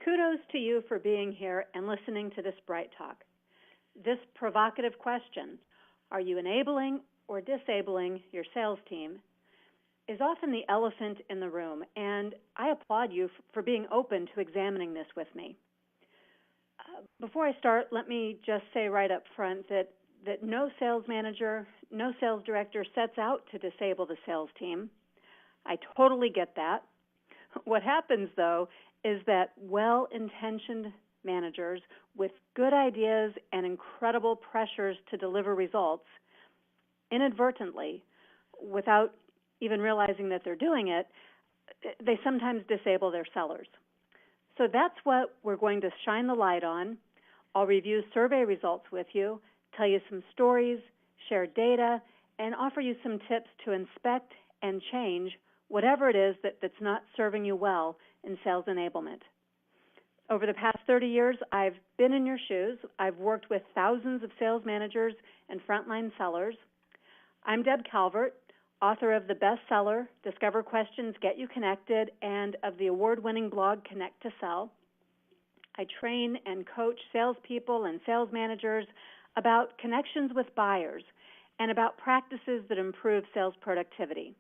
Kudos to you for being here and listening to this Bright Talk. This provocative question, are you enabling or disabling your sales team, is often the elephant in the room, and I applaud you for being open to examining this with me. Before I start, let me just say right up front that no sales manager, no sales director sets out to disable the sales team. I totally get that. What happens, though, is that well-intentioned managers with good ideas and incredible pressures to deliver results inadvertently, without even realizing that they're doing it, they sometimes disable their sellers. So that's what we're going to shine the light on. I'll review survey results with you, tell you some stories, share data, and offer you some tips to inspect and change whatever it is that's not serving you well in sales enablement. Over the past 30 years, I've been in your shoes. I've worked with thousands of sales managers and frontline sellers. I'm Deb Calvert, author of the bestseller, Discover Questions, Get You Connected, and of the award-winning blog, Connect to Sell. I train and coach salespeople and sales managers about connections with buyers and about practices that improve sales productivity.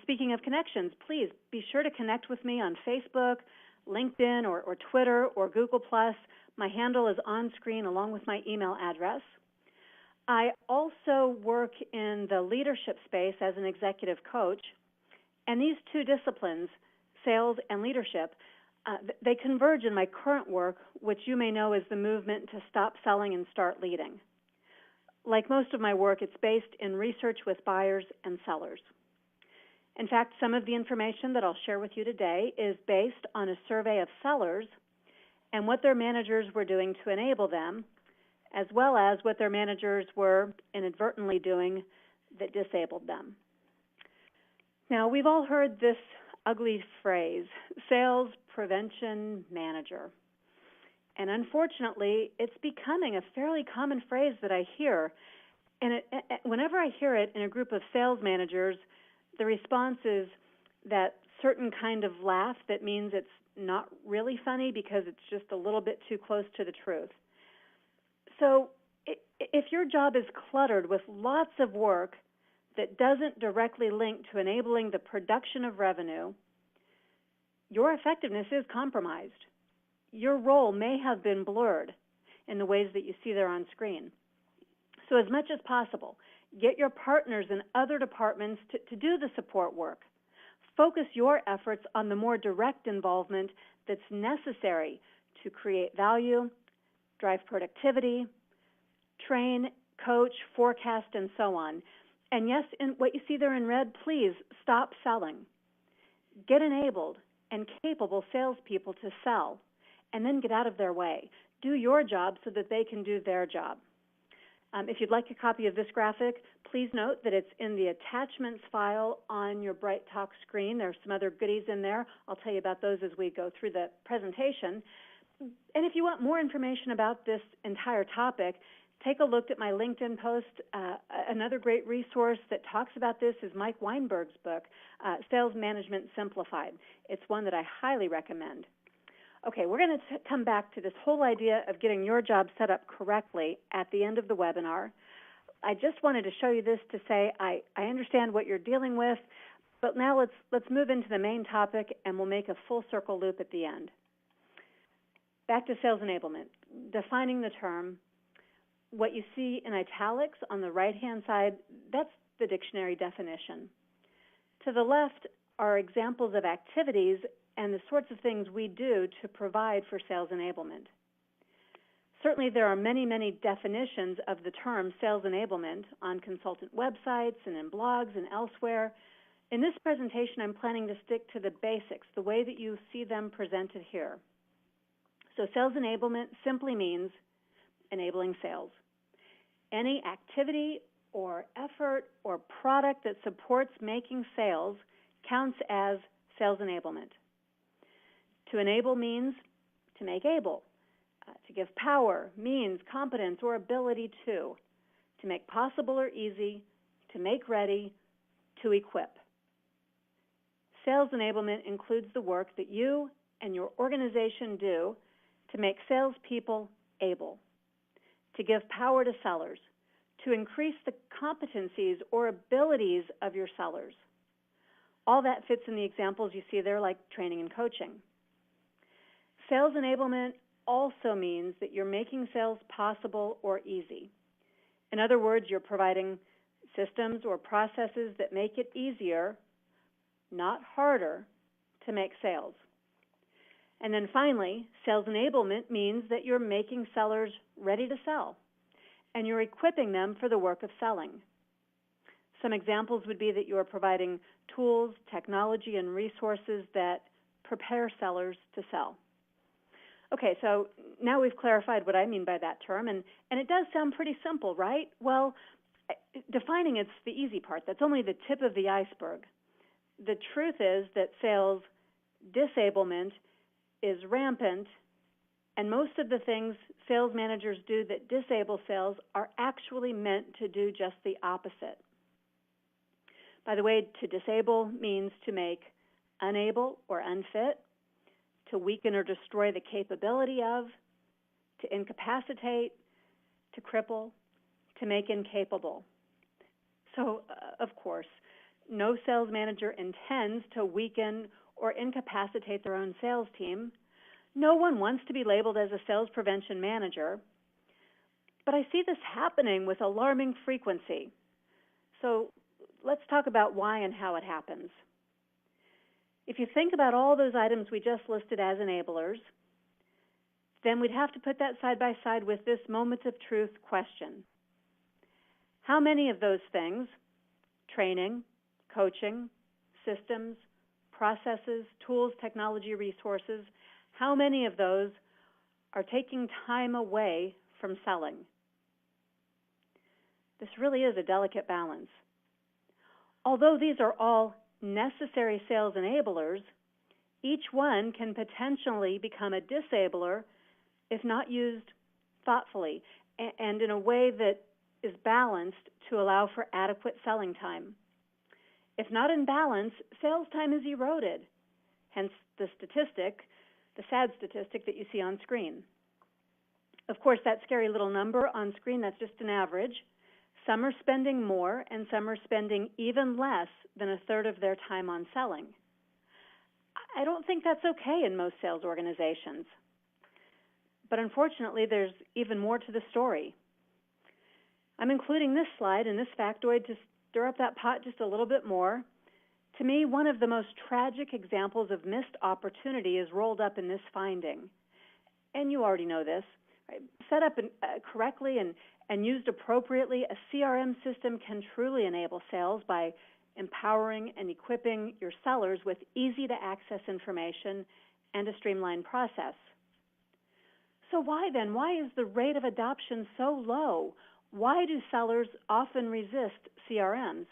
Speaking of connections, please be sure to connect with me on Facebook, LinkedIn, or Twitter, or Google+. My handle is on screen along with my email address. I also work in the leadership space as an executive coach, and these two disciplines, sales and leadership, they converge in my current work, which you may know is the movement to stop selling and start leading. Like most of my work, it's based in research with buyers and sellers. In fact, some of the information that I'll share with you today is based on a survey of sellers and what their managers were doing to enable them, as well as what their managers were inadvertently doing that disabled them. Now, we've all heard this ugly phrase, sales prevention manager. And unfortunately, it's becoming a fairly common phrase that I hear. And whenever I hear it in a group of sales managers, the response is that certain kind of laugh that means it's not really funny because it's just a little bit too close to the truth. So if your job is cluttered with lots of work that doesn't directly link to enabling the production of revenue, your effectiveness is compromised. Your role may have been blurred in the ways that you see there on screen. So as much as possible, get your partners in other departments to do the support work. Focus your efforts on the more direct involvement that's necessary to create value, drive productivity, train, coach, forecast, and so on. And yes, in what you see there in red, please stop selling. Get enabled and capable salespeople to sell, and then get out of their way. Do your job so that they can do their job. If you'd like a copy of this graphic, please note that it's in the attachments file on your Bright Talk screen. There are some other goodies in there. I'll tell you about those as we go through the presentation. And if you want more information about this entire topic, take a look at my LinkedIn post. Another great resource that talks about this is Mike Weinberg's book, Sales Management Simplified. It's one that I highly recommend. Okay, we're going to come back to this whole idea of getting your job set up correctly at the end of the webinar. I just wanted to show you this to say I understand what you're dealing with, but now let's move into the main topic, and we'll make a full circle loop at the end. Back to sales enablement, defining the term. What you see in italics on the right-hand side, that's the dictionary definition. To the left are examples of activities and the sorts of things we do to provide for sales enablement. Certainly there are many, many definitions of the term sales enablement on consultant websites and in blogs and elsewhere. In this presentation, I'm planning to stick to the basics, the way that you see them presented here. So sales enablement simply means enabling sales. Any activity or effort or product that supports making sales counts as sales enablement. To enable means to make able, to give power, means, competence, or ability to make possible or easy, to make ready, to equip. Sales enablement includes the work that you and your organization do to make salespeople able, to give power to sellers, to increase the competencies or abilities of your sellers? All that fits in the examples you see there, like training and coaching. Sales enablement also means that you're making sales possible or easy. In other words, you're providing systems or processes that make it easier, not harder, to make sales. And then finally, sales enablement means that you're making sellers ready to sell, and you're equipping them for the work of selling. Some examples would be that you are providing tools, technology, and resources that prepare sellers to sell. Okay, so now we've clarified what I mean by that term, and it does sound pretty simple, right? Well, defining it's the easy part. That's only the tip of the iceberg. The truth is that sales disablement is rampant, and most of the things sales managers do that disable sales are actually meant to do just the opposite. By the way, to disable means to make unable or unfit, to weaken or destroy the capability of, to incapacitate, to cripple, to make incapable. So, of course, no sales manager intends to weaken or incapacitate their own sales team. No one wants to be labeled as a sales prevention manager. But I see this happening with alarming frequency. So let's talk about why and how it happens. If you think about all those items we just listed as enablers, then we'd have to put that side by side with this moment of truth question. How many of those things, training, coaching, systems, processes, tools, technology, resources, how many of those are taking time away from selling? This really is a delicate balance. Although these are all necessary sales enablers, each one can potentially become a disabler if not used thoughtfully and in a way that is balanced to allow for adequate selling time. If not in balance, sales time is eroded, hence the statistic, the sad statistic that you see on screen. Of course, that scary little number on screen, that's just an average. Some are spending more, and some are spending even less than a third of their time on selling. I don't think that's okay in most sales organizations. But unfortunately, there's even more to the story. I'm including this slide and this factoid to stir up that pot just a little bit more. To me, one of the most tragic examples of missed opportunity is rolled up in this finding. And you already know this. Right? Set up correctly and used appropriately, a CRM system can truly enable sales by empowering and equipping your sellers with easy-to-access information and a streamlined process. So why then? Why is the rate of adoption so low? Why do sellers often resist CRMs?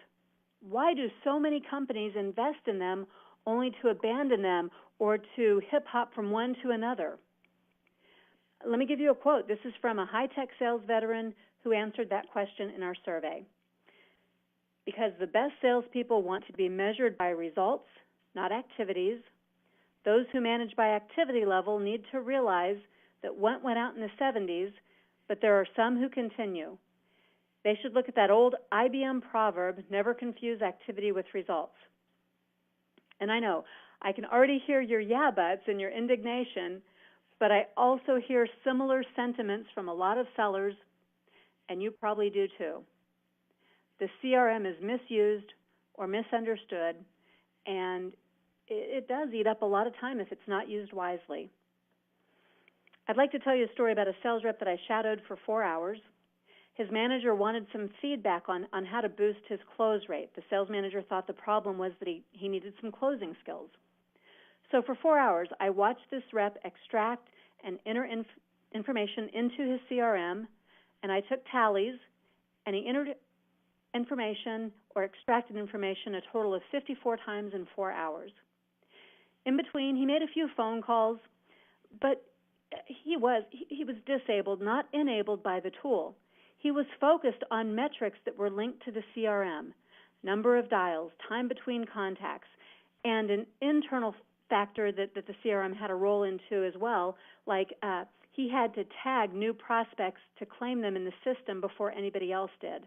Why do so many companies invest in them only to abandon them or to hip-hop from one to another? Let me give you a quote. This is from a high-tech sales veteran who answered that question in our survey. Because the best salespeople want to be measured by results, not activities. Those who manage by activity level need to realize that one went out in the 70s, but there are some who continue. They should look at that old IBM proverb, never confuse activity with results. And I know, I can already hear your yeah buts and your indignation, but I also hear similar sentiments from a lot of sellers, and you probably do too. The CRM is misused or misunderstood, and it does eat up a lot of time if it's not used wisely. I'd like to tell you a story about a sales rep that I shadowed for 4 hours. His manager wanted some feedback on how to boost his close rate. The sales manager thought the problem was that he needed some closing skills. So for 4 hours, I watched this rep extract and enter information into his CRM, and I took tallies, and he entered information or extracted information a total of 54 times in 4 hours. In between, he made a few phone calls, but he was disabled, not enabled by the tool. He was focused on metrics that were linked to the CRM, number of dials, time between contacts, and an internal factor that the CRM had a role in too as well, like he had to tag new prospects to claim them in the system before anybody else did.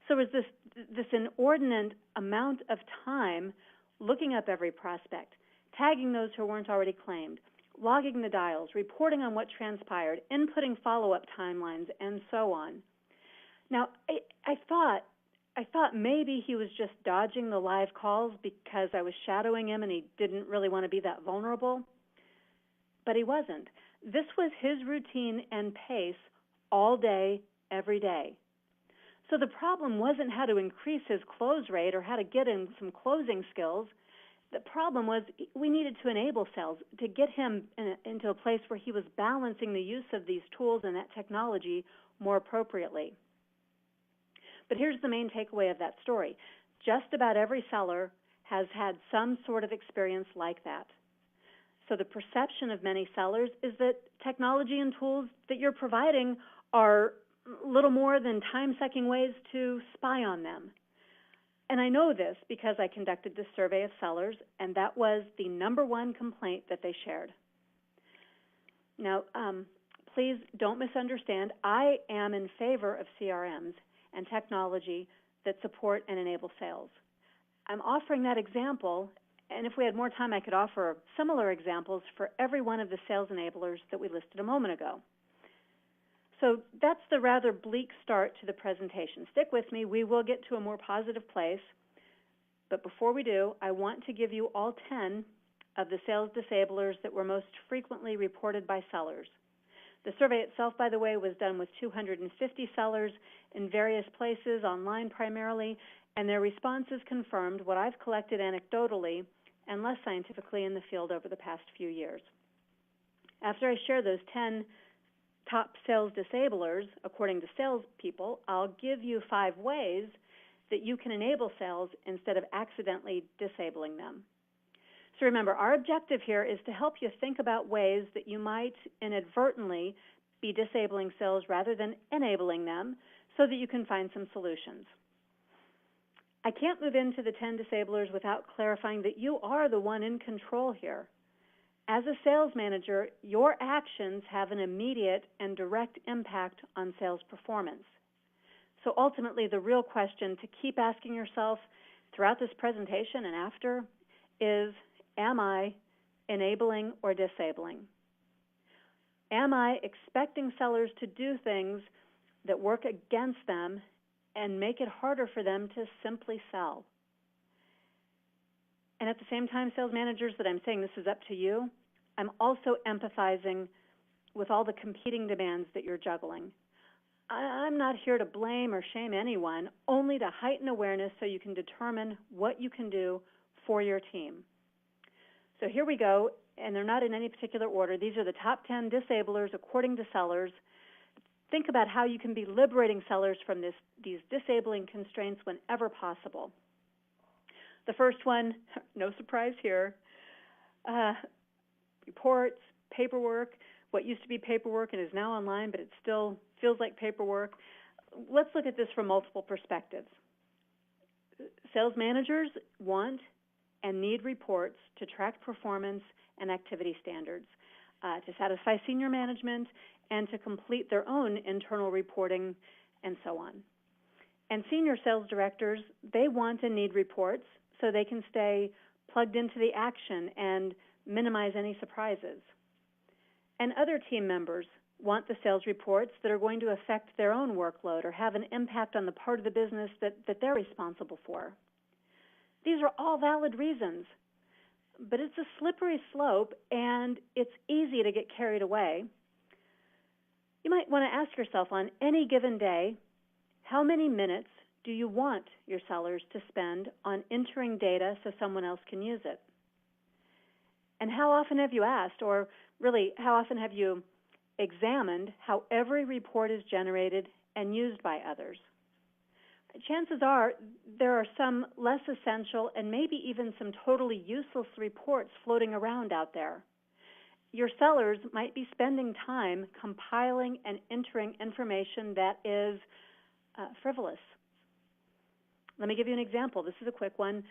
So it was this inordinate amount of time looking up every prospect, tagging those who weren't already claimed, logging the dials, reporting on what transpired, inputting follow-up timelines, and so on. Now, I thought maybe he was just dodging the live calls because I was shadowing him and he didn't really want to be that vulnerable, but he wasn't. This was his routine and pace all day, every day. So the problem wasn't how to increase his close rate or how to get in some closing skills. The problem was we needed to enable sales to get him into a place where he was balancing the use of these tools and that technology more appropriately. But here's the main takeaway of that story. Just about every seller has had some sort of experience like that. So the perception of many sellers is that technology and tools that you're providing are little more than time-sucking ways to spy on them. And I know this because I conducted this survey of sellers, and that was the number one complaint that they shared. Now, please don't misunderstand. I am in favor of CRMs and technology that support and enable sales. I'm offering that example, and if we had more time, I could offer similar examples for every one of the sales enablers that we listed a moment ago. So that's the rather bleak start to the presentation. Stick with me. We will get to a more positive place. But before we do, I want to give you all 10 of the sales disablers that were most frequently reported by sellers. The survey itself, by the way, was done with 250 sellers in various places, online primarily, and their responses confirmed what I've collected anecdotally and less scientifically in the field over the past few years. After I share those 10 top sales disablers, according to salespeople, I'll give you 5 ways that you can enable sales instead of accidentally disabling them. So remember, our objective here is to help you think about ways that you might inadvertently be disabling sales rather than enabling them so that you can find some solutions. I can't move into the 10 disablers without clarifying that you are the one in control here. As a sales manager, your actions have an immediate and direct impact on sales performance. So ultimately, the real question to keep asking yourself throughout this presentation and after is, am I enabling or disabling? Am I expecting sellers to do things that work against them and make it harder for them to simply sell? And at the same time, sales managers, that I'm saying this is up to you, I'm also empathizing with all the competing demands that you're juggling. I'm not here to blame or shame anyone, only to heighten awareness so you can determine what you can do for your team. So here we go, and they're not in any particular order. These are the top 10 disablers according to sellers. Think about how you can be liberating sellers from these disabling constraints whenever possible. The first one, no surprise here, reports, paperwork, what used to be paperwork and is now online, but it still feels like paperwork. Let's look at this from multiple perspectives. Sales managers want and need reports to track performance and activity standards, to satisfy senior management, and to complete their own internal reporting, and so on. And senior sales directors, they want and need reports so they can stay plugged into the action and minimize any surprises. And other team members want the sales reports that are going to affect their own workload or have an impact on the part of the business that they're responsible for. These are all valid reasons, but it's a slippery slope and it's easy to get carried away. You might want to ask yourself on any given day, how many minutes do you want your sellers to spend on entering data so someone else can use it? And how often have you asked, or really, how often have you examined how every report is generated and used by others? Chances are there are some less essential and maybe even some totally useless reports floating around out there. Your sellers might be spending time compiling and entering information that is frivolous. Let me give you an example. This is a quick one.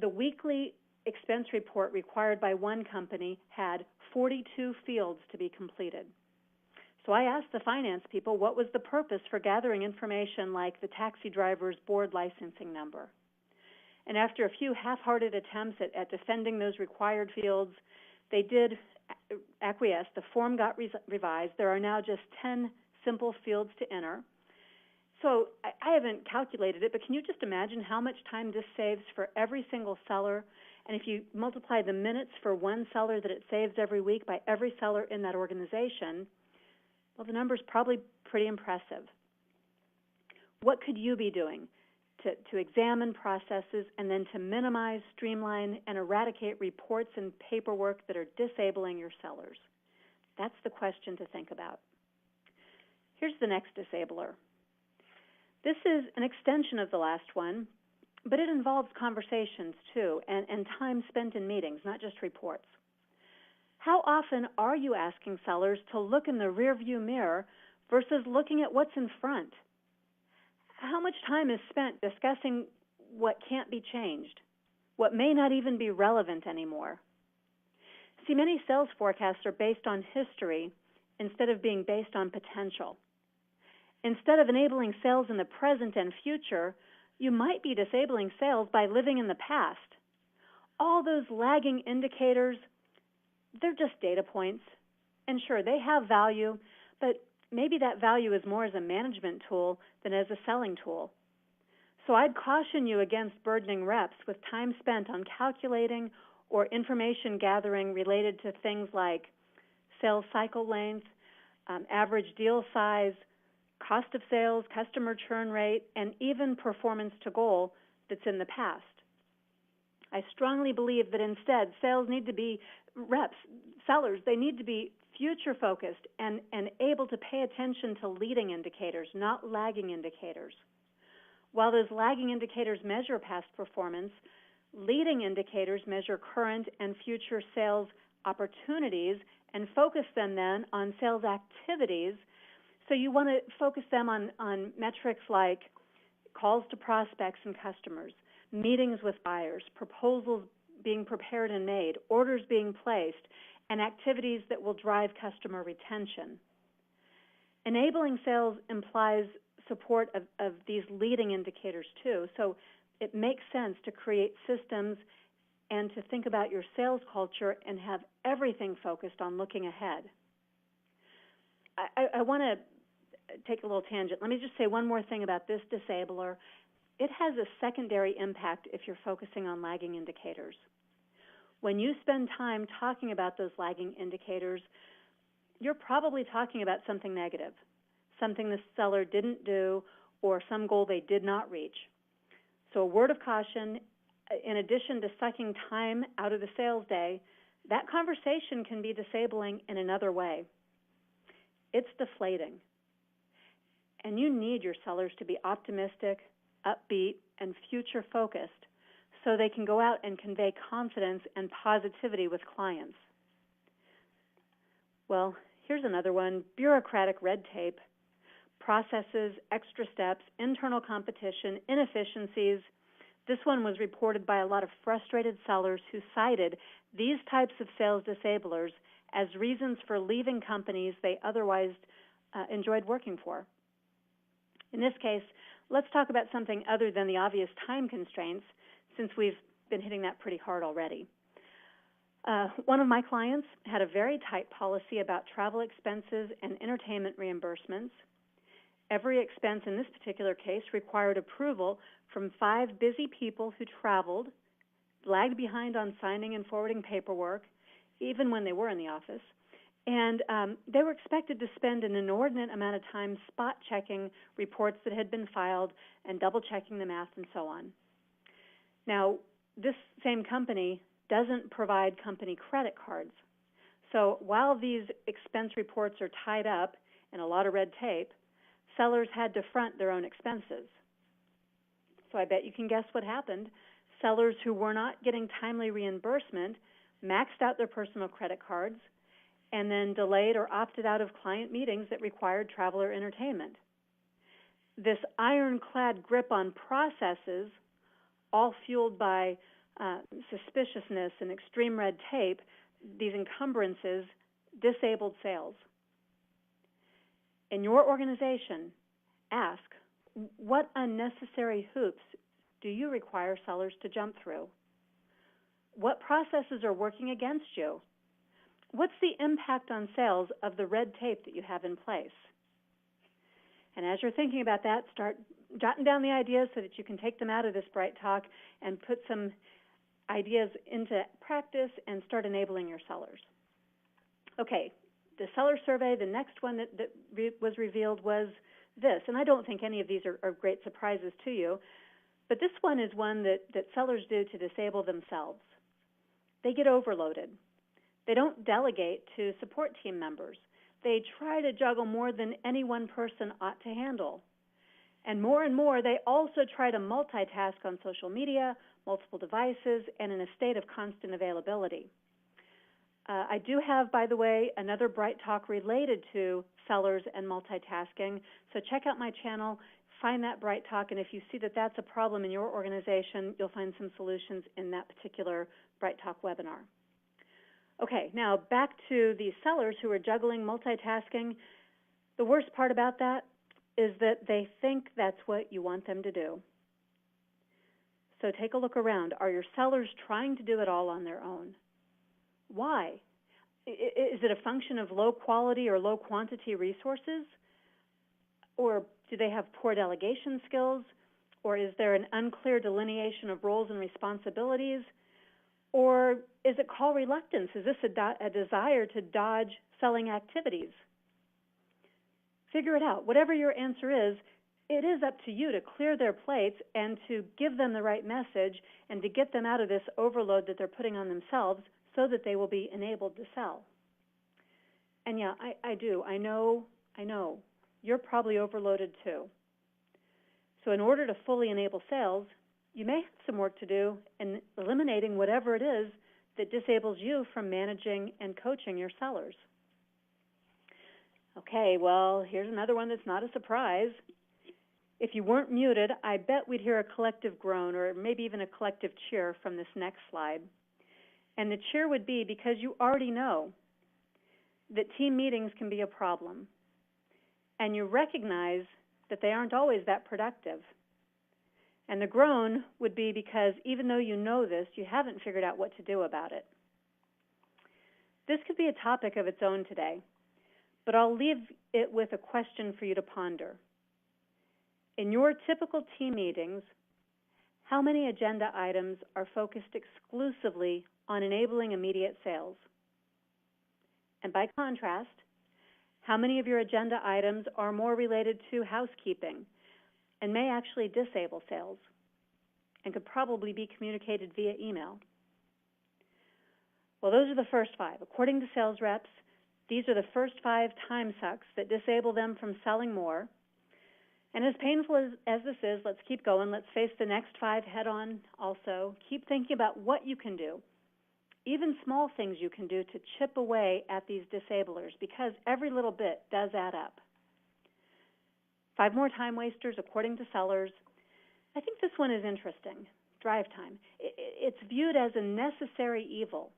The weekly expense report required by one company had 42 fields to be completed. So I asked the finance people what was the purpose for gathering information like the taxi driver's board licensing number. And after a few half-hearted attempts at defending those required fields, they did acquiesce. The form got revised. There are now just 10 simple fields to enter. So I haven't calculated it, but can you just imagine how much time this saves for every single seller? And if you multiply the minutes for one seller that it saves every week by every seller in that organization, well, the number's probably pretty impressive. What could you be doing to examine processes and then to minimize, streamline, and eradicate reports and paperwork that are disabling your sellers? That's the question to think about. Here's the next disabler. This is an extension of the last one, but it involves conversations too and time spent in meetings, not just reports. How often are you asking sellers to look in the rearview mirror versus looking at what's in front? How much time is spent discussing what can't be changed, what may not even be relevant anymore? See, many sales forecasts are based on history instead of being based on potential. Instead of enabling sales in the present and future, you might be disabling sales by living in the past. All those lagging indicators, they're just data points. And sure, they have value, but maybe that value is more as a management tool than as a selling tool. So I'd caution you against burdening reps with time spent on calculating or information gathering related to things like sales cycle length, average deal size, cost of sales, customer churn rate, and even performance to goal that's in the past. I strongly believe that instead sellers need to be future-focused and able to pay attention to leading indicators, not lagging indicators. While those lagging indicators measure past performance, leading indicators measure current and future sales opportunities and focus them then on sales activities. So you want to focus them on metrics like calls to prospects and customers, meetings with buyers, proposals being prepared and made, orders being placed, and activities that will drive customer retention. Enabling sales implies support of these leading indicators too, so it makes sense to create systems and to think about your sales culture and have everything focused on looking ahead. I want to take a little tangent. Let me just say one more thing about this disabler. It has a secondary impact if you're focusing on lagging indicators. When you spend time talking about those lagging indicators, you're probably talking about something negative, something the seller didn't do or some goal they did not reach. So a word of caution, in addition to sucking time out of the sales day, that conversation can be disabling in another way. It's deflating. And you need your sellers to be optimistic, upbeat, and future-focused so they can go out and convey confidence and positivity with clients. Well, here's another one, bureaucratic red tape, processes, extra steps, internal competition, inefficiencies. This one was reported by a lot of frustrated sellers who cited these types of sales disablers as reasons for leaving companies they otherwise enjoyed working for. In this case, let's talk about something other than the obvious time constraints, since we've been hitting that pretty hard already. One of my clients had a very tight policy about travel expenses and entertainment reimbursements. Every expense in this particular case required approval from 5 busy people who traveled, lagged behind on signing and forwarding paperwork, even when they were in the office, and they were expected to spend an inordinate amount of time spot-checking reports that had been filed and double-checking the math and so on. Now, this same company doesn't provide company credit cards. So while these expense reports are tied up in a lot of red tape, sellers had to front their own expenses. So I bet you can guess what happened. Sellers who were not getting timely reimbursement maxed out their personal credit cards and then delayed or opted out of client meetings that required travel or entertainment. This ironclad grip on processes all fueled by suspiciousness and extreme red tape, these encumbrances disabled sales. In your organization, ask, what unnecessary hoops do you require sellers to jump through? What processes are working against you? What's the impact on sales of the red tape that you have in place? And as you're thinking about that, start jotting down the ideas so that you can take them out of this Bright Talk and put some ideas into practice and start enabling your sellers. Okay, the seller survey, the next one that was revealed was this. And I don't think any of these are great surprises to you, but this one is one that sellers do to disable themselves. They get overloaded. They don't delegate to support team members. They try to juggle more than any one person ought to handle. And more, they also try to multitask on social media, multiple devices, and in a state of constant availability. I do have, by the way, another Bright Talk related to sellers and multitasking, so check out my channel, find that Bright Talk, and if you see that that's a problem in your organization, you'll find some solutions in that particular Bright Talk webinar. Okay, now back to the sellers who are juggling, multitasking. The worst part about that is that they think that's what you want them to do. So take a look around. Are your sellers trying to do it all on their own? Why? Is it a function of low quality or low quantity resources? Or do they have poor delegation skills? Or is there an unclear delineation of roles and responsibilities? Or is it call reluctance? Is this a desire to dodge selling activities? Figure it out. Whatever your answer is, it is up to you to clear their plates and to give them the right message and to get them out of this overload that they're putting on themselves so that they will be enabled to sell. And yeah, I do. I know. You're probably overloaded too. So in order to fully enable sales, you may have some work to do in eliminating whatever it is that disables you from managing and coaching your sellers. Okay, well, here's another one that's not a surprise. If you weren't muted, I bet we'd hear a collective groan or maybe even a collective cheer from this next slide. And the cheer would be because you already know that team meetings can be a problem. And you recognize that they aren't always that productive. And the groan would be because even though you know this, you haven't figured out what to do about it. This could be a topic of its own today, but I'll leave it with a question for you to ponder. In your typical team meetings, how many agenda items are focused exclusively on enabling immediate sales? And by contrast, how many of your agenda items are more related to housekeeping and may actually disable sales and could probably be communicated via email? Well, those are the first 5. According to sales reps, these are the first 5 time sucks that disable them from selling more. And as painful as this is, let's keep going. Let's face the next 5 head-on also. Keep thinking about what you can do, even small things you can do to chip away at these disablers, because every little bit does add up. 5 more time wasters, according to sellers. I think this one is interesting. Drive time. It's viewed as a necessary evil.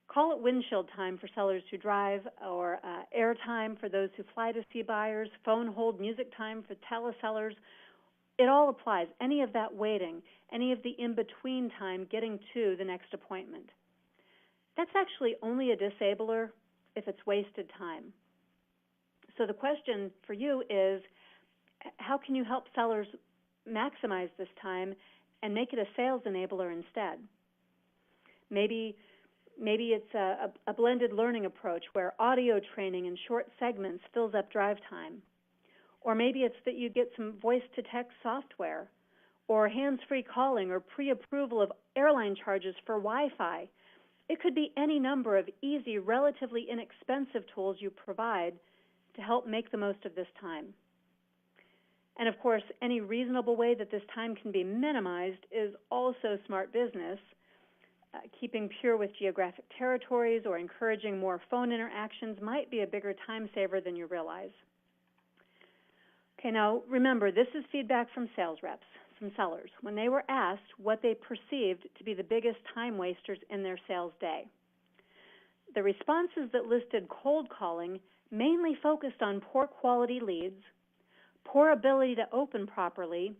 Call it windshield time for sellers who drive, or air time for those who fly to see buyers, phone hold, music time for telesellers. It all applies. Any of that waiting, any of the in-between time getting to the next appointment. That's actually only a disabler if it's wasted time. So the question for you is, how can you help sellers maximize this time and make it a sales enabler instead? Maybe it's a blended learning approach where audio training in short segments fills up drive time. Or maybe it's that you get some voice-to-text software, or hands-free calling, or pre-approval of airline charges for Wi-Fi. It could be any number of easy, relatively inexpensive tools you provide to help make the most of this time. And of course, any reasonable way that this time can be minimized is also smart business. Keeping pure with geographic territories or encouraging more phone interactions might be a bigger time saver than you realize. Okay, now remember, this is feedback from sales reps. from sellers when they were asked what they perceived to be the biggest time wasters in their sales day. The responses that listed cold calling mainly focused on poor quality leads, poor ability to open properly,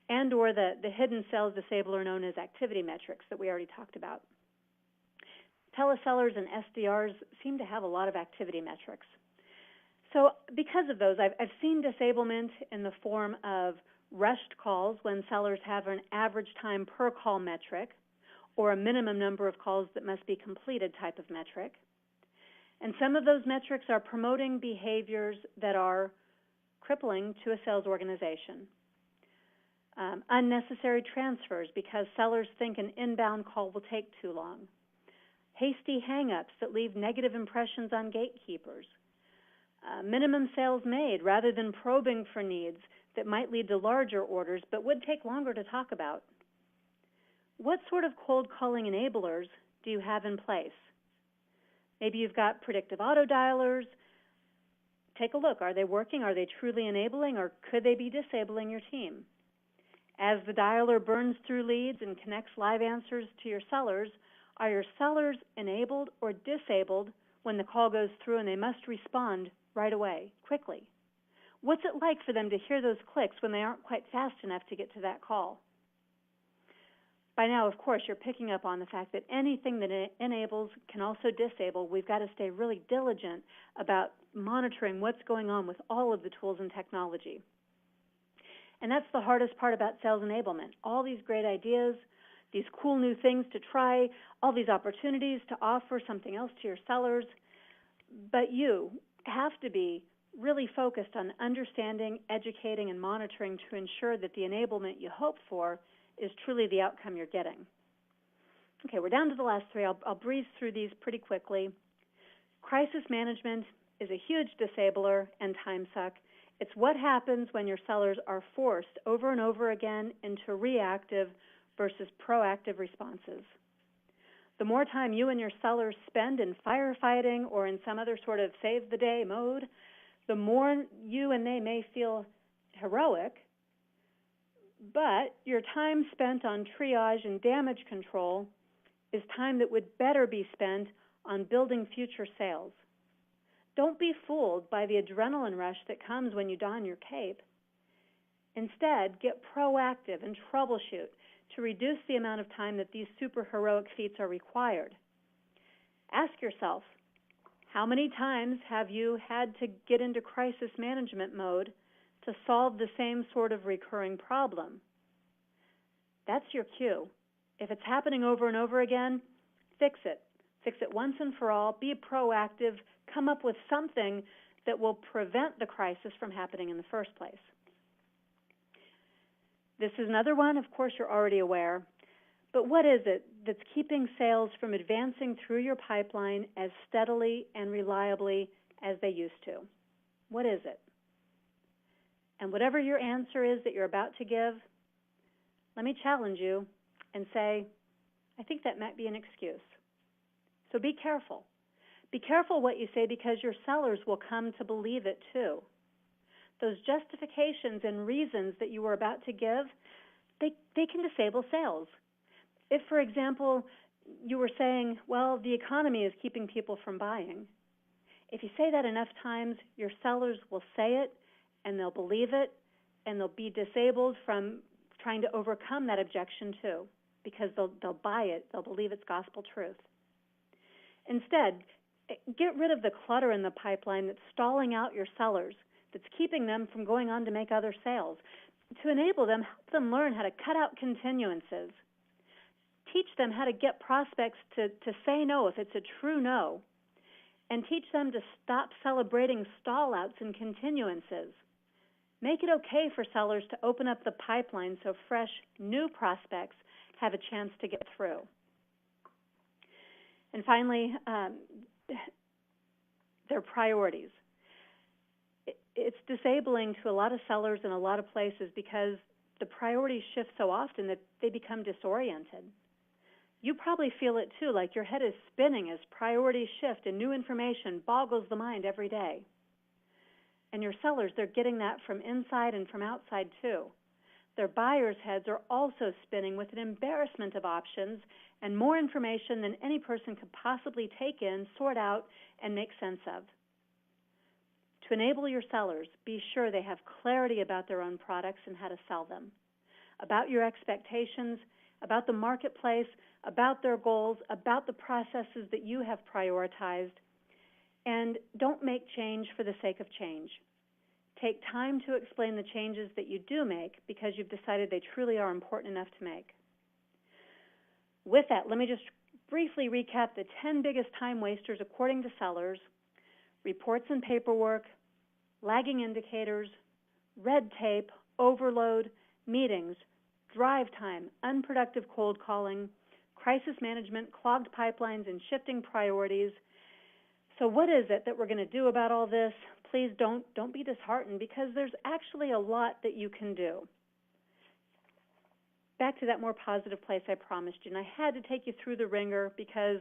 and or the hidden sales disabler known as activity metrics that we already talked about. Telesellers and SDRs seem to have a lot of activity metrics. So because of those, I've seen disablement in the form of rushed calls when sellers have an average time per call metric or a minimum number of calls that must be completed type of metric. And some of those metrics are promoting behaviors that are crippling to a sales organization. Unnecessary transfers because sellers think an inbound call will take too long. Hasty hang-ups that leave negative impressions on gatekeepers. Minimum sales made rather than probing for needs that might lead to larger orders but would take longer to talk about. What sort of cold calling enablers do you have in place? Maybe you've got predictive auto dialers. Take a look. Are they working? Are they truly enabling, or could they be disabling your team? As the dialer burns through leads and connects live answers to your sellers, are your sellers enabled or disabled when the call goes through and they must respond right away, quickly? What's it like for them to hear those clicks when they aren't quite fast enough to get to that call? By now, of course, you're picking up on the fact that anything that enables can also disable. We've got to stay really diligent about monitoring what's going on with all of the tools and technology. And that's the hardest part about sales enablement. All these great ideas, these cool new things to try, all these opportunities to offer something else to your sellers. But you have to be really focused on understanding, educating, and monitoring to ensure that the enablement you hope for is truly the outcome you're getting. Okay, we're down to the last three. I'll breeze through these pretty quickly. Crisis management is a huge disabler and time suck. It's what happens when your sellers are forced over and over again into reactive versus proactive responses. The more time you and your sellers spend in firefighting or in some other sort of save-the-day mode, the more you and they may feel heroic, but your time spent on triage and damage control is time that would better be spent on building future sales. Don't be fooled by the adrenaline rush that comes when you don your cape. Instead, get proactive and troubleshoot to reduce the amount of time that these superheroic feats are required. Ask yourself, how many times have you had to get into crisis management mode to solve the same sort of recurring problem? That's your cue. If it's happening over and over again, fix it. Fix it once and for all. Be proactive. Come up with something that will prevent the crisis from happening in the first place. This is another one, of course, you're already aware. But what is it that's keeping sales from advancing through your pipeline as steadily and reliably as they used to? What is it? And whatever your answer is that you're about to give, let me challenge you and say, I think that might be an excuse. So be careful. Be careful what you say, because your sellers will come to believe it too. Those justifications and reasons that you were about to give, they can disable sales. If, for example, you were saying, well, the economy is keeping people from buying, if you say that enough times, your sellers will say it, and they'll believe it, and they'll be disabled from trying to overcome that objection too, because they'll buy it, they'll believe it's gospel truth. Instead, get rid of the clutter in the pipeline that's stalling out your sellers, that's keeping them from going on to make other sales. To enable them, help them learn how to cut out continuances. Teach them how to get prospects to say no if it's a true no, and teach them to stop celebrating stall-outs and continuances. Make it okay for sellers to open up the pipeline so fresh, new prospects have a chance to get through. And finally, their priorities. It's disabling to a lot of sellers in a lot of places because the priorities shift so often that they become disoriented. You probably feel it too, like your head is spinning as priorities shift and new information boggles the mind every day. And your sellers, they're getting that from inside and from outside too. Their buyers' heads are also spinning with an embarrassment of options and more information than any person could possibly take in, sort out, and make sense of. To enable your sellers, be sure they have clarity about their own products and how to sell them, about your expectations, about the marketplace, about their goals, about the processes that you have prioritized, and don't make change for the sake of change. Take time to explain the changes that you do make because you've decided they truly are important enough to make. With that, let me just briefly recap the 10 biggest time wasters according to sellers: reports and paperwork, lagging indicators, red tape, overload, meetings, drive time, unproductive cold calling, crisis management, clogged pipelines, and shifting priorities. So what is it that we're going to do about all this? Please don't be disheartened, because there's actually a lot that you can do. Back to that more positive place I promised you, and I had to take you through the ringer because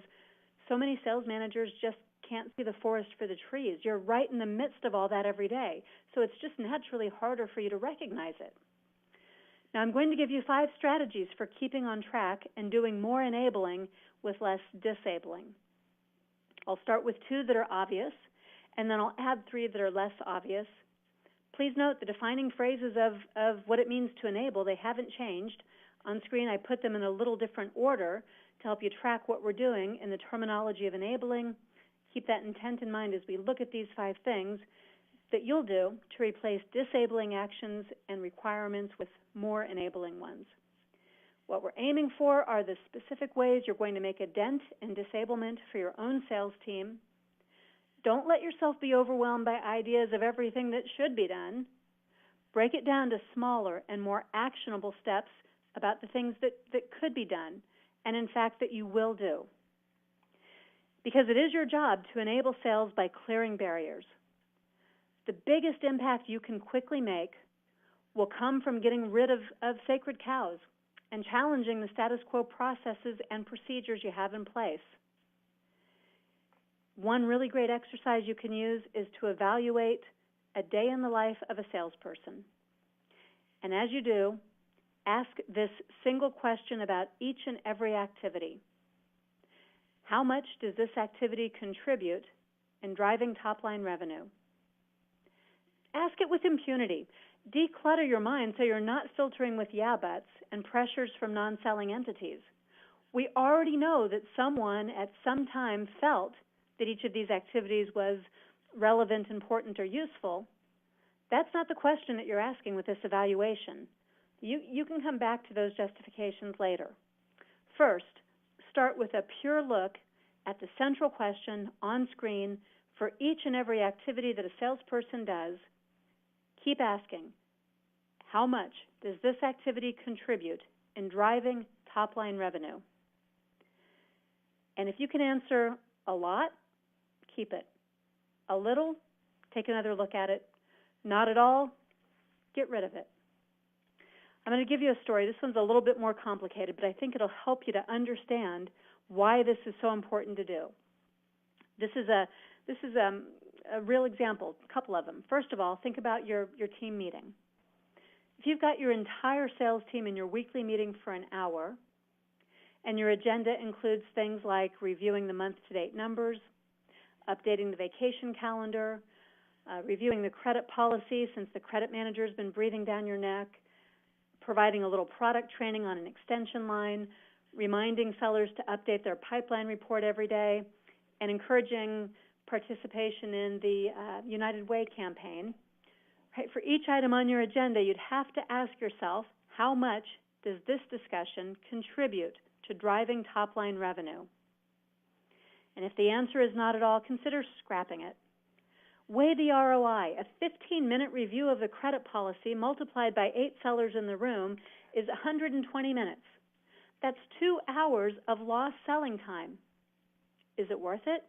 so many sales managers just can't see the forest for the trees. You're right in the midst of all that every day, so it's just naturally harder for you to recognize it. Now, I'm going to give you 5 strategies for keeping on track and doing more enabling with less disabling. I'll start with 2 that are obvious, and then I'll add 3 that are less obvious. Please note the defining phrases of what it means to enable, they haven't changed. On screen, I put them in a little different order to help you track what we're doing in the terminology of enabling. Keep that intent in mind as we look at these 5 things that you'll do to replace disabling actions and requirements with more enabling ones. What we're aiming for are the specific ways you're going to make a dent in disablement for your own sales team. Don't let yourself be overwhelmed by ideas of everything that should be done. Break it down to smaller and more actionable steps about the things that could be done, and in fact that you will do. Because it is your job to enable sales by clearing barriers. The biggest impact you can quickly make will come from getting rid of sacred cows and challenging the status quo processes and procedures you have in place. One really great exercise you can use is to evaluate a day in the life of a salesperson. And as you do, ask this single question about each and every activity. How much does this activity contribute in driving top-line revenue? Ask it with impunity. Declutter your mind so you're not filtering with yeah buts and pressures from non-selling entities. We already know that someone at some time felt that each of these activities was relevant, important, or useful. That's not the question that you're asking with this evaluation. You can come back to those justifications later. First, start with a pure look at the central question on screen for each and every activity that a salesperson does. Keep asking, how much does this activity contribute in driving top-line revenue? And if you can answer a lot, keep it. A little, take another look at it. Not at all, get rid of it. I'm going to give you a story. This one's a little bit more complicated, but I think it'll help you to understand why this is so important to do. This is a real example, a couple of them. First of all, think about your team meeting. If you've got your entire sales team in your weekly meeting for an hour, and your agenda includes things like reviewing the month-to-date numbers, updating the vacation calendar, reviewing the credit policy since the credit manager's been breathing down your neck, providing a little product training on an extension line, reminding sellers to update their pipeline report every day, and encouraging participation in the United Way campaign. Right, for each item on your agenda, you'd have to ask yourself, how much does this discussion contribute to driving top-line revenue? And if the answer is not at all, consider scrapping it. Weigh the ROI. A 15-minute review of the credit policy multiplied by 8 sellers in the room is 120 minutes. That's 2 hours of lost selling time. Is it worth it?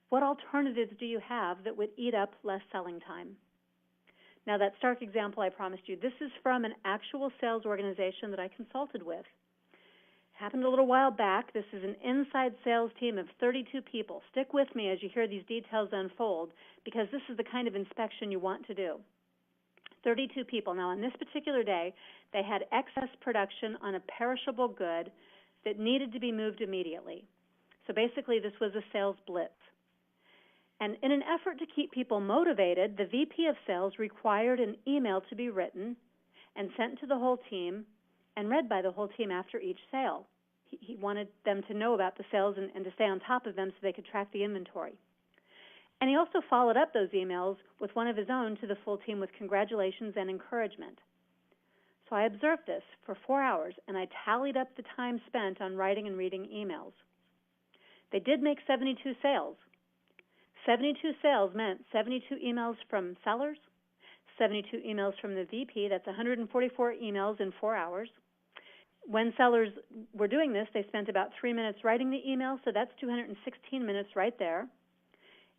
What alternatives do you have that would eat up less selling time? Now, that stark example I promised you, this is from an actual sales organization that I consulted with. Happened a little while back. This is an inside sales team of 32 people. Stick with me as you hear these details unfold, because this is the kind of inspection you want to do. 32 people. Now, on this particular day, they had excess production on a perishable good that needed to be moved immediately. So basically, this was a sales blitz. And in an effort to keep people motivated, the VP of sales required an email to be written and sent to the whole team and read by the whole team after each sale. He wanted them to know about the sales and to stay on top of them so they could track the inventory. And he also followed up those emails with one of his own to the full team with congratulations and encouragement. So I observed this for 4 hours, and I tallied up the time spent on writing and reading emails. They did make 72 sales. 72 sales meant 72 emails from sellers, 72 emails from the VP. That's 144 emails in 4 hours. When sellers were doing this, they spent about 3 minutes writing the email, so that's 216 minutes right there.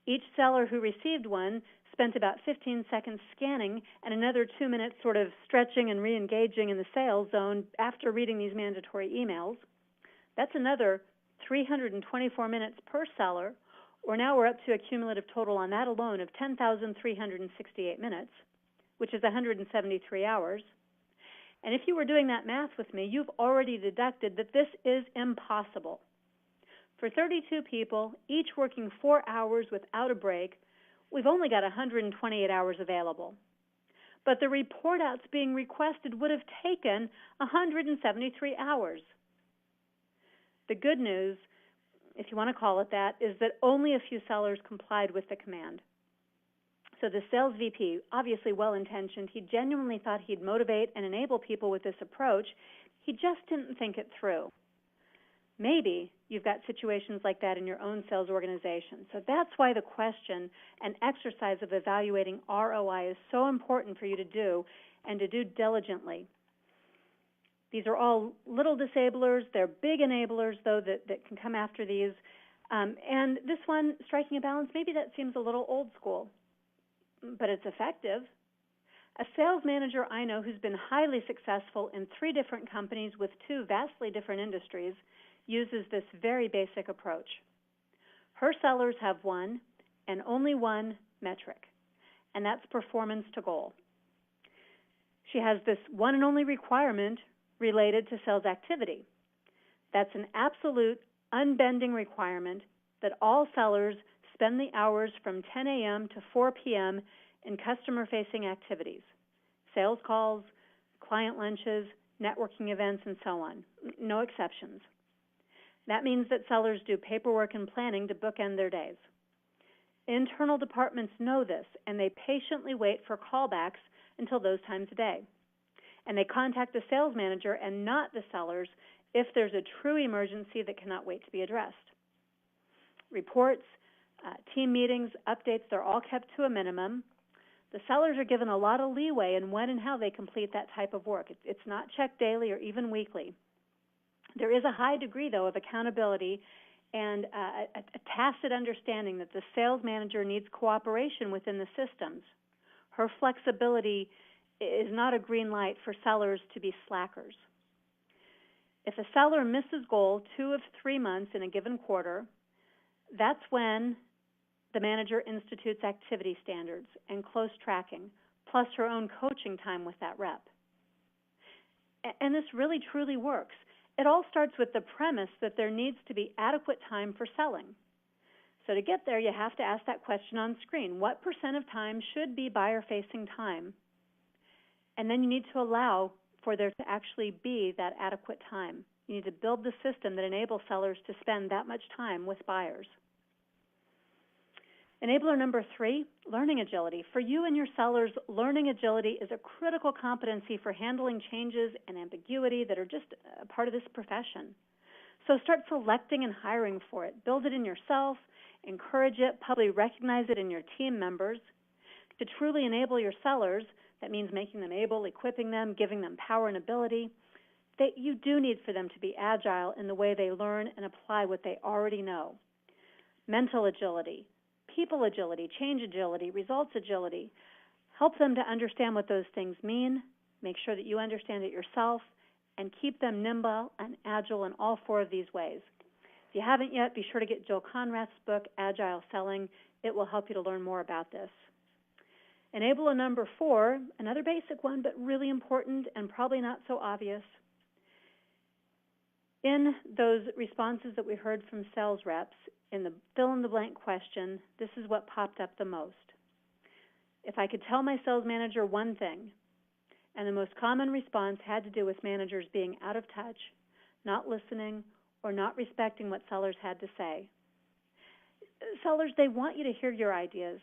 Each seller who received one spent about 15 seconds scanning and another 2 minutes sort of stretching and re-engaging in the sales zone after reading these mandatory emails. That's another 324 minutes per seller, or now we're up to a cumulative total on that alone of 10,368 minutes, which is 173 hours. And if you were doing that math with me, you've already deducted that this is impossible. For 32 people, each working 4 hours without a break, we've only got 128 hours available. But the report outs being requested would have taken 173 hours. The good news, if you want to call it that, is that only a few sellers complied with the command. So the sales VP, obviously well-intentioned, he genuinely thought he'd motivate and enable people with this approach. He just didn't think it through. Maybe you've got situations like that in your own sales organization. So that's why the question and exercise of evaluating ROI is so important for you to do and to do diligently. These are all little disablers. They're big enablers, though, that can come after these. And this one, striking a balance, maybe that seems a little old school, but it's effective. A sales manager I know who's been highly successful in 3 different companies with 2 vastly different industries uses this very basic approach. Her sellers have one and only one metric, and that's performance to goal. She has this one and only requirement related to sales activity. That's an absolute, unbending requirement that all sellers spend the hours from 10 a.m. to 4 p.m. in customer-facing activities, sales calls, client lunches, networking events, and so on. No exceptions. That means that sellers do paperwork and planning to bookend their days. Internal departments know this, and they patiently wait for callbacks until those times a day. And they contact the sales manager and not the sellers if there's a true emergency that cannot wait to be addressed. Reports, team meetings, updates, they're all kept to a minimum. The sellers are given a lot of leeway in when and how they complete that type of work. It's not checked daily or even weekly. There is a high degree, though, of accountability and a tacit understanding that the sales manager needs cooperation within the systems. Her flexibility is not a green light for sellers to be slackers. If a seller misses goal 2 of 3 months in a given quarter, that's when the manager institutes activity standards and close tracking, plus her own coaching time with that rep. And this really, truly works. It all starts with the premise that there needs to be adequate time for selling. So to get there, you have to ask that question on screen. What % of time should be buyer-facing time? And then you need to allow for there to actually be that adequate time. You need to build the system that enables sellers to spend that much time with buyers. Enabler number 3, learning agility. For you and your sellers, learning agility is a critical competency for handling changes and ambiguity that are just a part of this profession. So start selecting and hiring for it. Build it in yourself, encourage it, publicly recognize it in your team members. To truly enable your sellers, that means making them able, equipping them, giving them power and ability. You do need for them to be agile in the way they learn and apply what they already know. Mental agility, people agility, change agility, results agility. Help them to understand what those things mean, make sure that you understand it yourself, and keep them nimble and agile in all 4 of these ways. If you haven't yet, be sure to get Jill Conrad's book, Agile Selling. It will help you to learn more about this. Enabler number 4, another basic one, but really important and probably not so obvious. In those responses that we heard from sales reps, in the fill-in-the-blank question, this is what popped up the most. If I could tell my sales manager one thing, and the most common response had to do with managers being out of touch, not listening, or not respecting what sellers had to say. Sellers, they want you to hear your ideas.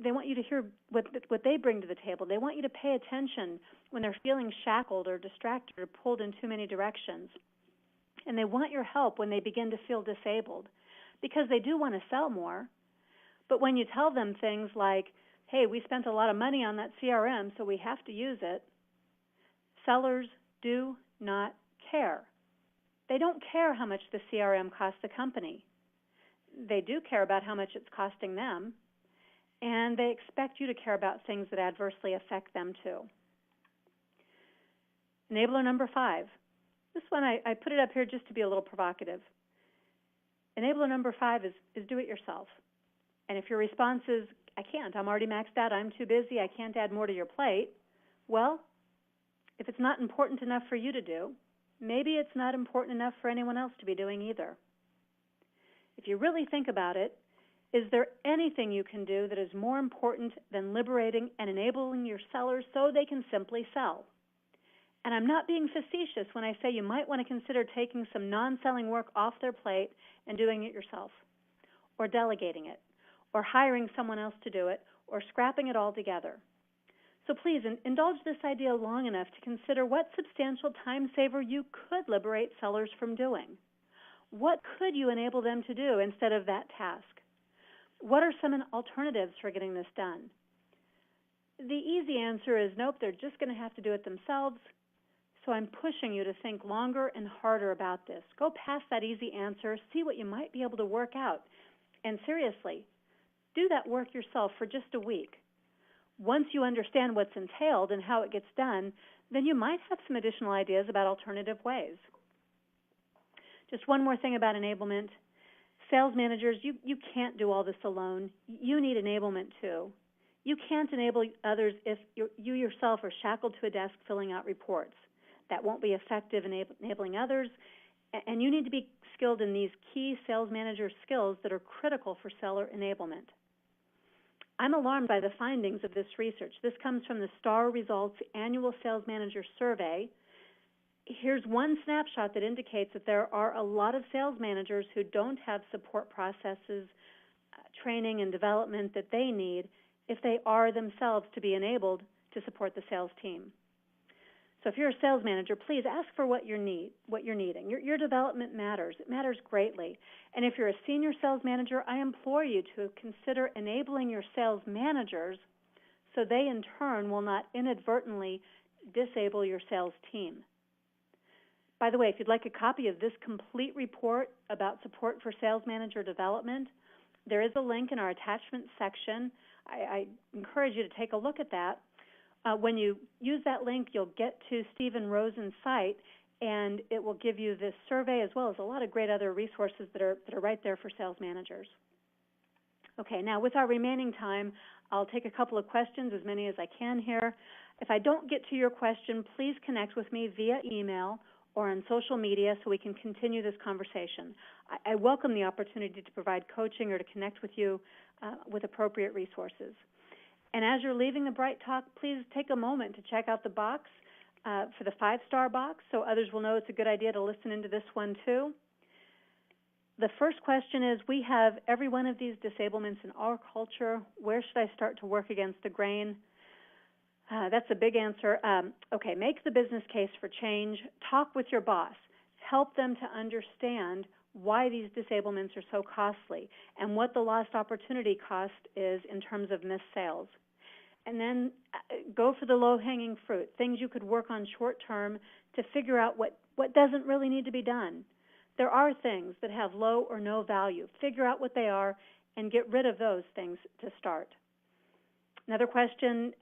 They want you to hear what they bring to the table. They want you to pay attention when they're feeling shackled or distracted or pulled in too many directions. And they want your help when they begin to feel disabled, because they do want to sell more. But when you tell them things like, hey, we spent a lot of money on that CRM, so we have to use it, sellers do not care. They don't care how much the CRM costs the company. They do care about how much it's costing them, and they expect you to care about things that adversely affect them too. Enabler number 5. This one, I put it up here just to be a little provocative. Enabler number 5 is do it yourself. And if your response is, I can't, I'm already maxed out, I'm too busy, I can't add more to your plate, well, if it's not important enough for you to do, maybe it's not important enough for anyone else to be doing either. If you really think about it, is there anything you can do that is more important than liberating and enabling your sellers so they can simply sell? And I'm not being facetious when I say you might want to consider taking some non-selling work off their plate and doing it yourself, or delegating it, or hiring someone else to do it, or scrapping it all together. So please indulge this idea long enough to consider what substantial time saver you could liberate sellers from doing. What could you enable them to do instead of that task? What are some alternatives for getting this done? The easy answer is nope, they're just going to have to do it themselves. So I'm pushing you to think longer and harder about this. Go past that easy answer, see what you might be able to work out. And seriously, do that work yourself for just a week. Once you understand what's entailed and how it gets done, then you might have some additional ideas about alternative ways. Just one more thing about enablement. Sales managers, you can't do all this alone. You need enablement too. You can't enable others if you yourself are shackled to a desk filling out reports. That won't be effective enabling others, and you need to be skilled in these key sales manager skills that are critical for seller enablement. I'm alarmed by the findings of this research. This comes from the STAR Results Annual Sales Manager Survey. Here's one snapshot that indicates that there are a lot of sales managers who don't have support processes, training, and development that they need if they are themselves to be enabled to support the sales team. So if you're a sales manager, please ask for what you're needing. Your development matters. It matters greatly. And if you're a senior sales manager, I implore you to consider enabling your sales managers so they in turn will not inadvertently disable your sales team. By the way, if you'd like a copy of this complete report about support for sales manager development, there is a link in our attachment section. I encourage you to take a look at that. When you use that link, you'll get to Stephen Rosen's site, and it will give you this survey as well as a lot of great other resources that are right there for sales managers. Okay, now with our remaining time, I'll take a couple of questions, as many as I can here. If I don't get to your question, please connect with me via email or on social media so we can continue this conversation. I welcome the opportunity to provide coaching or to connect with you with appropriate resources. And as you're leaving the Bright Talk, please take a moment to check out the box for the 5-star box so others will know it's a good idea to listen into this one too. The first question is, we have every one of these disablements in our culture. Where should I start to work against the grain? That's a big answer. Okay, make the business case for change. Talk with your boss. Help them to understand why these disablements are so costly and what the lost opportunity cost is in terms of missed sales. And then go for the low-hanging fruit, things you could work on short-term to figure out what doesn't really need to be done. There are things that have low or no value. Figure out what they are and get rid of those things to start. Another question,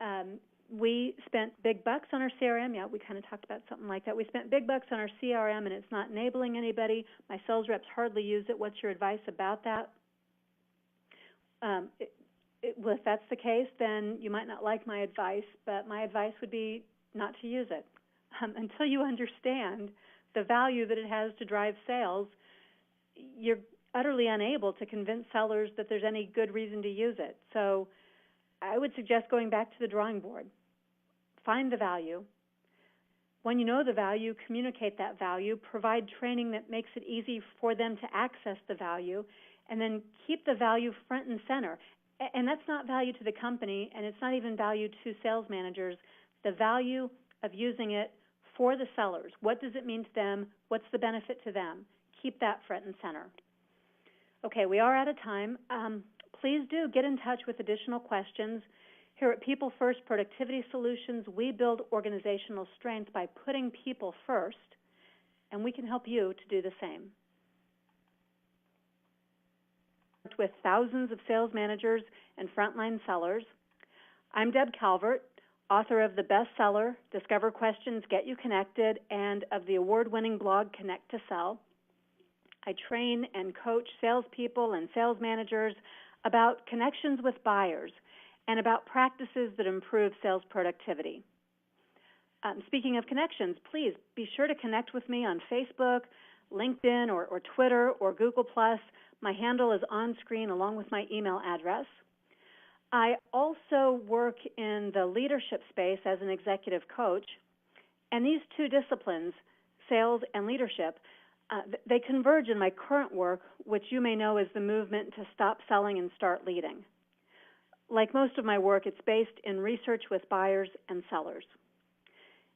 we spent big bucks on our CRM. Yeah, we kind of talked about something like that. We spent big bucks on our CRM, and it's not enabling anybody. My sales reps hardly use it. What's your advice about that? Well, if that's the case, then you might not like my advice, but my advice would be not to use it. Until you understand the value that it has to drive sales, you're utterly unable to convince sellers that there's any good reason to use it. So I would suggest going back to the drawing board. Find the value. When you know the value, communicate that value, provide training that makes it easy for them to access the value, and then keep the value front and center. And that's not value to the company, and it's not even value to sales managers. The value of using it for the sellers. What does it mean to them? What's the benefit to them? Keep that front and center. Okay, we are out of time. Please do get in touch with additional questions. Here at People First Productivity Solutions, we build organizational strength by putting people first, and we can help you to do the same. With thousands of sales managers and frontline sellers, I'm Deb Calvert, author of the bestseller, Discover Questions, Get You Connected, and of the award-winning blog, Connect to Sell. I train and coach salespeople and sales managers about connections with buyers and about practices that improve sales productivity. Speaking of connections, please be sure to connect with me on Facebook, LinkedIn, or Twitter, or Google+. My handle is on screen along with my email address. I also work in the leadership space as an executive coach, and these two disciplines, sales and leadership, they converge in my current work, which you may know is the movement to stop selling and start leading. Like most of my work, it's based in research with buyers and sellers.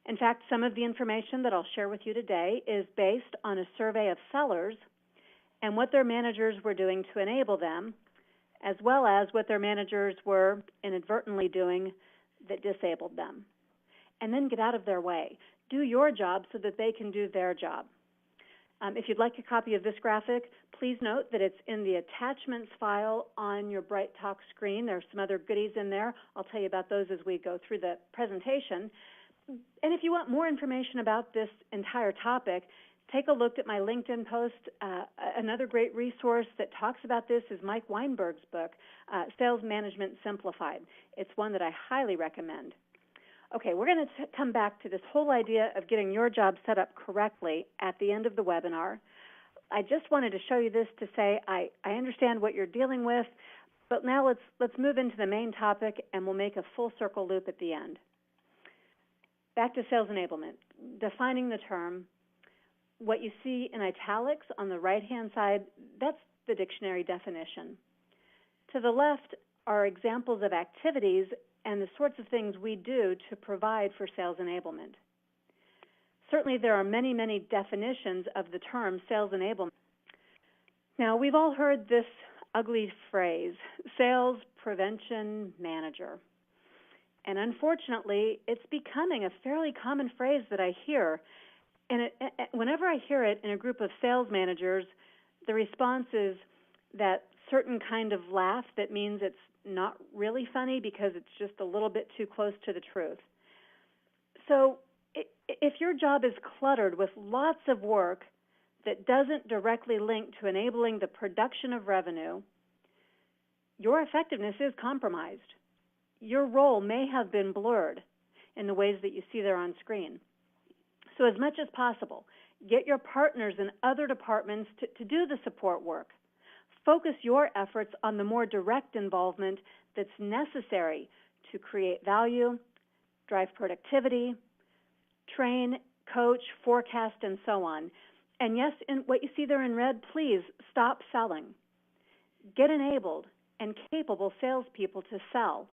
In fact, some of the information that I'll share with you today is based on a survey of sellers and what their managers were doing to enable them, as well as what their managers were inadvertently doing that disabled them. And then get out of their way. Do your job so that they can do their job. If you'd like a copy of this graphic, please note that it's in the attachments file on your Bright Talk screen. There are some other goodies in there. I'll tell you about those as we go through the presentation. And if you want more information about this entire topic, take a look at my LinkedIn post. Another great resource that talks about this is Mike Weinberg's book, Sales Management Simplified. It's one that I highly recommend. Okay, we're going to come back to this whole idea of getting your job set up correctly at the end of the webinar. I just wanted to show you this to say I understand what you're dealing with, but now let's move into the main topic, and we'll make a full circle loop at the end. Back to sales enablement, defining the term. What you see in italics on the right-hand side, that's the dictionary definition. To the left are examples of activities and the sorts of things we do to provide for sales enablement. Certainly there are many, many definitions of the term sales enablement. Now, we've all heard this ugly phrase, sales prevention manager. And unfortunately, it's becoming a fairly common phrase that I hear. And whenever I hear it in a group of sales managers, the response is that certain kind of laugh that means it's not really funny because it's just a little bit too close to the truth. So if your job is cluttered with lots of work that doesn't directly link to enabling the production of revenue, your effectiveness is compromised. Your role may have been blurred in the ways that you see there on screen. So as much as possible, get your partners in other departments to do the support work. Focus your efforts on the more direct involvement that's necessary to create value, drive productivity, train, coach, forecast, and so on. And yes, in what you see there in red, please stop selling. Get enabled and capable salespeople to sell.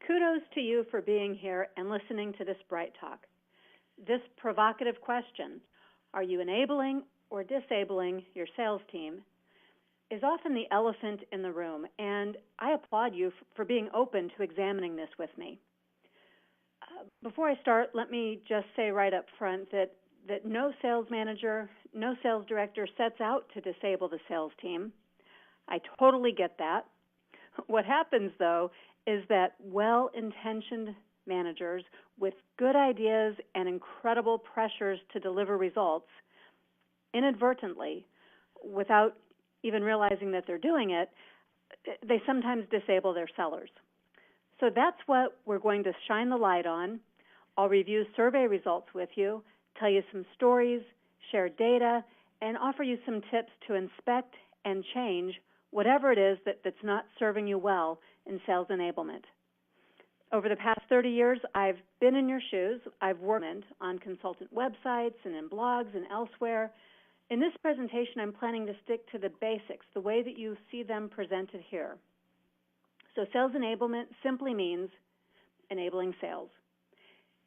Kudos to you for being here and listening to this Bright Talk. This provocative question, are you enabling or disabling your sales team, is often the elephant in the room, and I applaud you for being open to examining this with me. Before I start, let me just say right up front that no sales manager, no sales director sets out to disable the sales team. I totally get that. What happens, though, is that well-intentioned managers with good ideas and incredible pressures to deliver results inadvertently, without even realizing that they're doing it, they sometimes disable their sellers. So that's what we're going to shine the light on. I'll review survey results with you, tell you some stories, share data, and offer you some tips to inspect and change whatever it is that's not serving you well in sales enablement. Over the past 30 years, I've been in your shoes. I've worked on consultant websites and in blogs and elsewhere. In this presentation, I'm planning to stick to the basics, the way that you see them presented here. So sales enablement simply means enabling sales.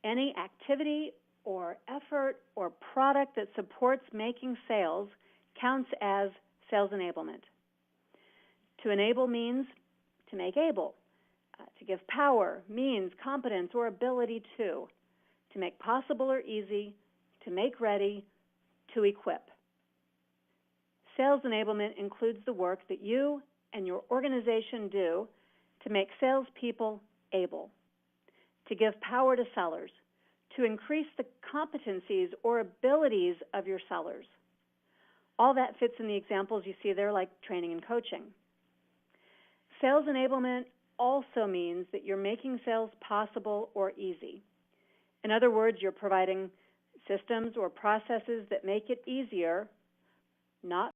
Any activity or effort or product that supports making sales counts as sales enablement. To enable means to make able. To give power, means, competence, or ability to make possible or easy, to make ready, to equip. Sales enablement includes the work that you and your organization do to make salespeople able, to give power to sellers, to increase the competencies or abilities of your sellers. All that fits in the examples you see there, like training and coaching. Sales enablement also means that you're making sales possible or easy. In other words, you're providing systems or processes that make it easier, not